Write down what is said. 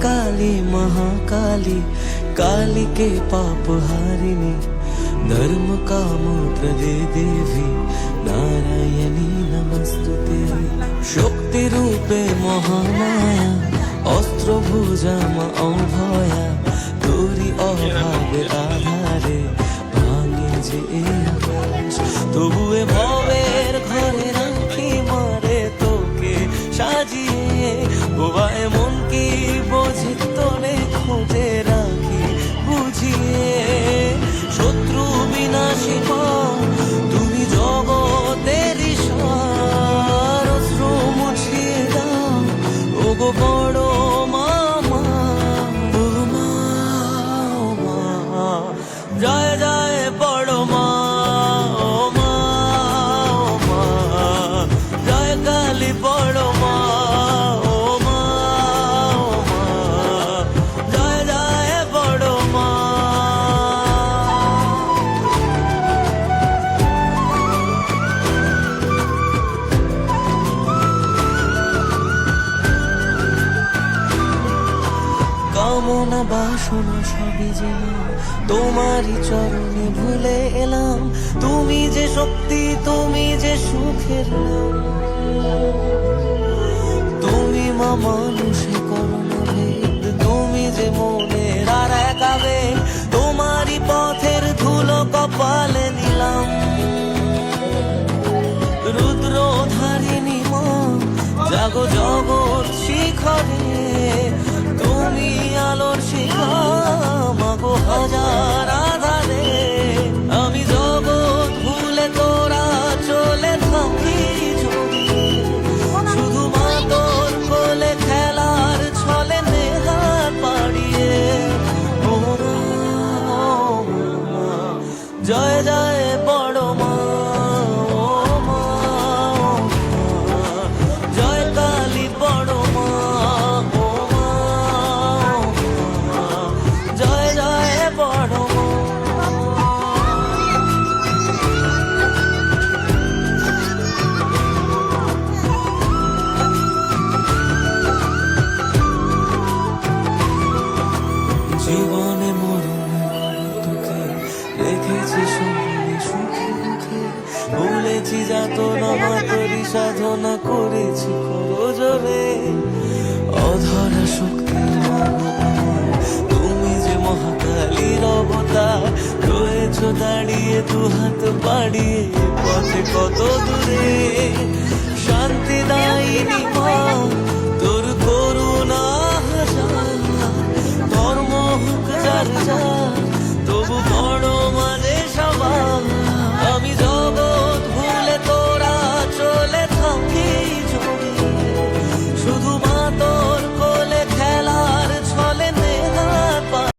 काली महाकाली, काली के पाप हारिणी, धर्म काम प्रदे देवी, नारायणी नमस्तुते। शक्ति रूपे महामाया, अस्त्र भुजा मा अभया, तोरी अभावे आधारे भांगे जे आकाश। तबुए भवेर घरे राखी मारे तोके সাজিয়ে, বোবা এমন কি বোঝে তোরে খোঁজে রাখি বুঝিয়ে। শত্রু বিনাশী মা তুমি জগতের ঈশ্বর, অশ্রু মুছিয়ে দাও ওগো বড় মামা। ও মা, ও মা, জয় জয় বড় মা। ও মা, ও মা, জয় কালী বড় মা। ও মা, ও মা, জয় জয় বড় মা। কামনা বাসনা সবই যেন তোমারই চরণে ভুলে এলাম। তুমি যে শক্তি, তুমি যে সুখের নাম। তুমি মা মানুষে করোনা ভেদ, তুমি যে মনের আর এক আবেগ। তোমারই পথের ধুলো কপালে নিলাম। রুদ্রধারিণী মা জাগো জগৎ শিখরে, তুমি আলোর শিখা মাগো হাজার আধারে। আমি জগৎ ভুলে তোরা চলে থাকি জড়িয়ে, শুধু মা তোর কোলে খেলার ছলে নেহাত পাড়িয়ে। ও মা, ও মা, জয় জয় বড় মা। ও মা, ও মা, জয় কালী বড় মা। ও মা, ও মা, জয় জয় বড় মা। জীবনে মরণে তোকে রেখেছি সঙ্গে সুখে দুঃখে, ভুলেছি যাতনা মা তোরই সাধনা করেছি করজোরে। অধরা শক্তি তুমি যে মহাকালীর অবতার, রয়েছ দাঁড়িয়ে দু হাত বাড়িয়ে পথে কত দূরে। শান্তি দায়িনী মা তোর করুণা হাজার, ধর্ম হোক যার যার তবু বড়